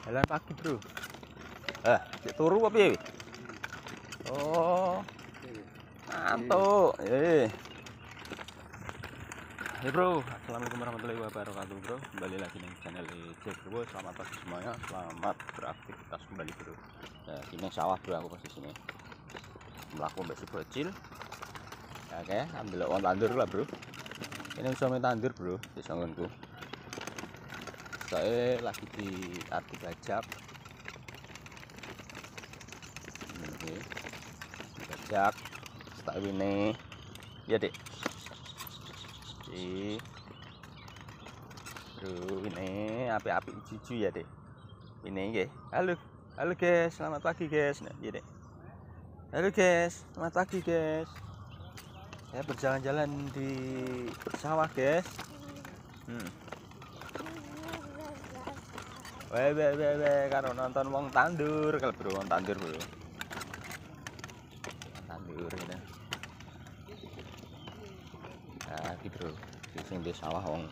Jalan pagi, Bro. Cek turu apa piye? Oh. Mantuk. Bro, assalamualaikum warahmatullahi wabarakatuh, Bro. Kembali lagi di channel Jack Bro. Selamat pagi semuanya. Selamat beraktivitas kembali, Bro. Nah, ini sawah, Bro, aku posisinya. Melaku mbak si bocil. Oke, ambil on tandur lah, Bro. Ini bisa main tandur, Bro, di sanggonku. Saya lagi di arti bajak. Ini bajak. Tak ini. Ya, Dek. Bro, ini api-api cucu ya, Dek. Ini nggih. Halo guys, selamat pagi guys. Nah, ya, Dek. Halo guys, selamat pagi guys. Saya berjalan-jalan di sawah, guys. Weh, karo nonton wong tandur, kalau Bro, wong tandur, Bro. Tandur ini. Nah, iki, Bro. Sing di sawah wong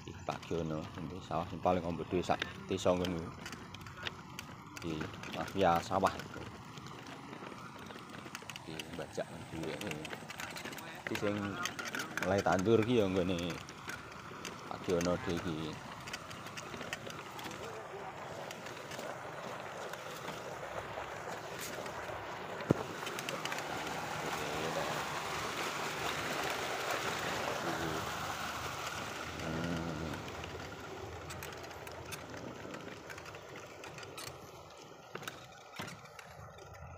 iki Pak Giono, di sawah sing paling ombode sak desa ngono. Di mafia sawah itu. Di bajak duwe ini. Iki sing mulai tandur ki ya nggone Pak Giono iki.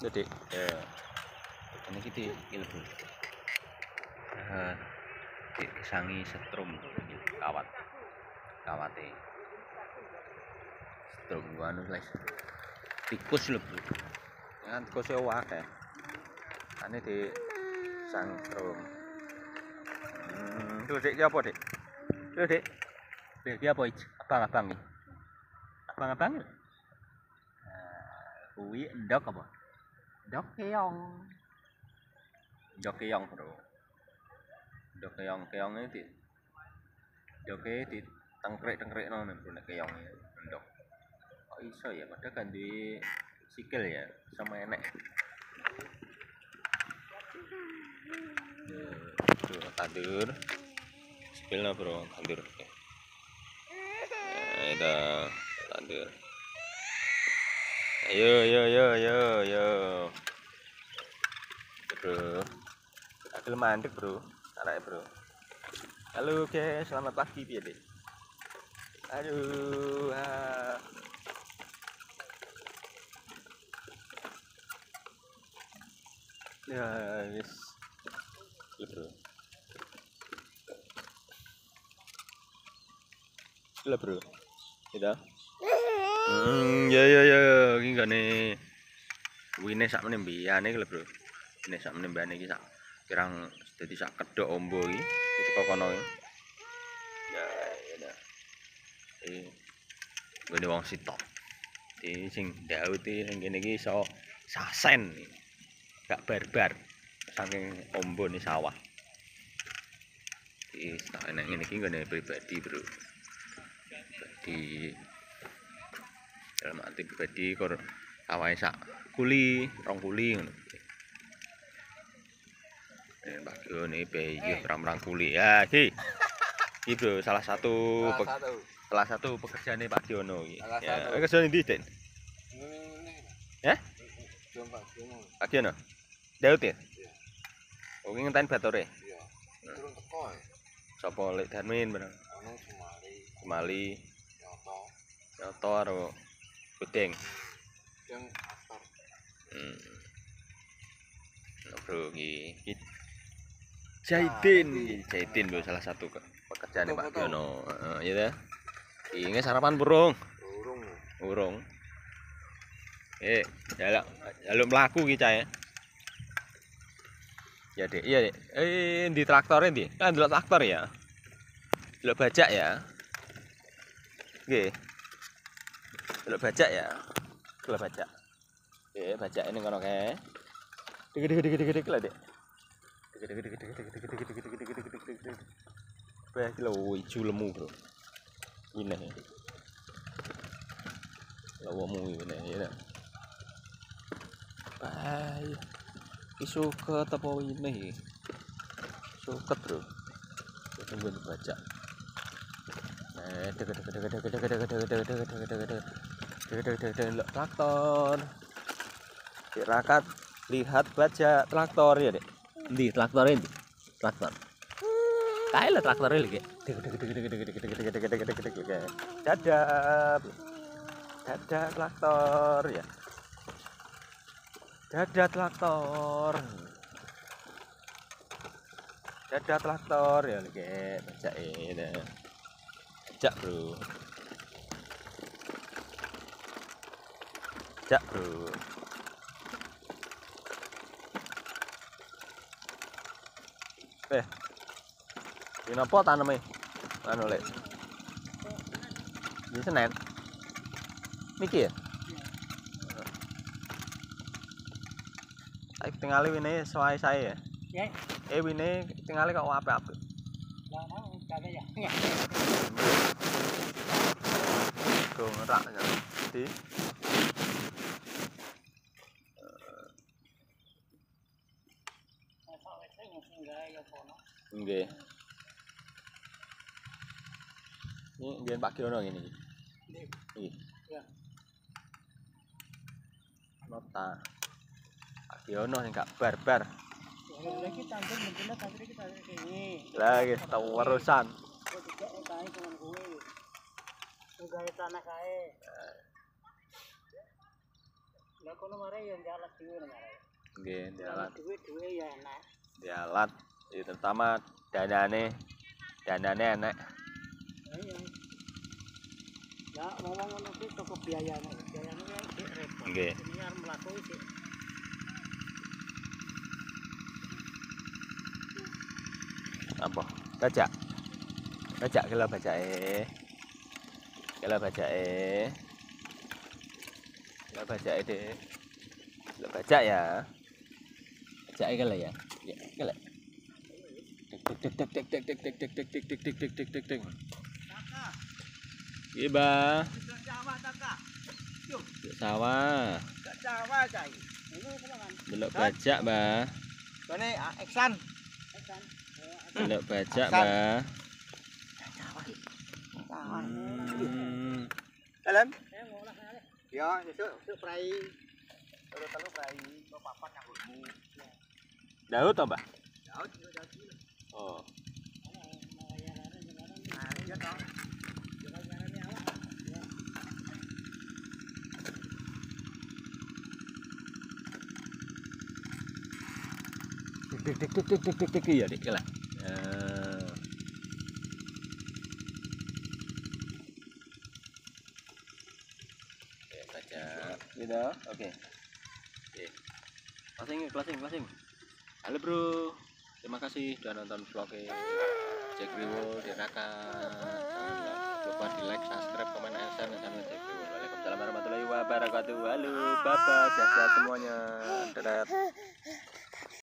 Jadi, ini kita ilmu. Kesangi setrum kawate. Setrum gua anu guys. Tikus lho, Bro. Kan tikus e akeh. Ane di sang setrum. Tuh, Dek, iki apa, Dek? Tuh, Dek. Dek, iki apa iki? Abang-abang iki. Abang-abang. Kuwi endok apa? Endok keong. Endok keong, Bro. Endok keong ini di ndoke di tengkrek nono, Bro, nek keong endok. Kok iso ya, padahal kan di sikil ya, sama enek. Bro, tandur. Spilna, Bro, tandur. Ada tandur. Ayo. Bro. Agil mandek, Bro. Arek, Bro. Halo guys, selamat pagi piye, Dek? Aduh. Ya, wis. Bro. Gila, Bro. Tidak? Ya. Iki gane wine sak meneh mbiyane iki lho, Bro. Ini sak meneh mbiyane iki sak kirang dadi sak kedhok ombo iki teko kono iki. Ya. Gone wong sitok. Iki sing Daud iki sing kene iki iso sasen. Gak barbar saking ombone sawah. Iki sak enek ngene iki gone pribadi, Bro. Di dalam arti pribadi kor awake sak kuli, rong kuli ngono. Mbak Gione iki rang kuli. Ya, iki. Iki, Bro, salah satu pekerjaane Pak Giono iki. Ya, kerjane ndi, Den? Ya? Pak Giono. Daud ya? Oh, iki ngenteni batore. Iya. Turun teko ya. Sapa Lek Darmin bener? Ono Sumali. Nyoto karo Gudeng. yang aktor. Bro, iki Jaidin lho, salah satu pekerjaan Pak Giono. Iya ta? Ini sarapan burung. Burung. Jaluk mlaku iki cae. Ya, Dek. Iya, Dek. Di traktore ndi? Kan delok traktor ya. Delok bajak ya. Nggih. Delok bajak ya. Delok bajak. Nggih, bajak ini kono kae. Dik lah, Dek. Wah, iki lho ijo lemu, Bro. Ini. lawamu ini ya. Ay, suket apa ini? Suket bro. Kita gue baca. Traktor. Rakat lihat baca traktor ya dek. Di traktor ini. Traktor. Kayak lah traktor ini kayak. Dadah. Dadah traktor ya. Dadah traktor. Dadah traktor ya kayak baca ini. Jak bro. Jak bro. Ini apa tanamnya? Anu lek. Ini Senen. Niki ya? Saya tinggal ini soai saya ya. Ini tinggal kok apa-apa. Lah mau kagak ya. Tuh ngerak ya. Di. Nggih. Ini biar Pak Kiono ini. Nggih. Ya. Nota. Pak Kiono yang gak barbar. Lagi tampil mungkin tampil kita ini. Lagi tahu urusan. Oh juga kae cuman gue. Gawe tanah kae. Lah kono mare yo jalan dhewe mare. Nggih, jalan. Duwe ya enak. Jalan. Itu terutama danane enak. Iya. Ya ngomong ngono ki cukup biayane. Biayane kan repot. Nggih. Ini arep mlaku sih. Apa? Baca. Baca kela baca Kela baca Kela baca deh. Kela baca ya. Baca kela ya. Ya, kela. Tek tek tek tek tek tek tek tek tek tek tek tek tek tek tek. Kakak. Iya, Ba. Sawah kakak. Yuk, Sawah. sawah cai. Ini kan. Delok baca, Ba. Bane Eksan. Delok baca, Ba. Dalam? Ya, sesuk prai. Telu prai, papat nyangkutmu. Daud to, Mbak? Daud. Oh. Dik dik dik dik dik dik dik ya, Dik lah. Oke, baca. Gitu. Oke. Oke. Closing. Halo, Bro. Terima kasih sudah nonton vlognya Jack Riwo di Raka. Jangan lupa di like, subscribe, komen, share dan channel Jack Riwo. Waalaikumsalam warahmatullahi wabarakatuh. Halo, bye-bye, sehat-sehat semuanya. Dadah.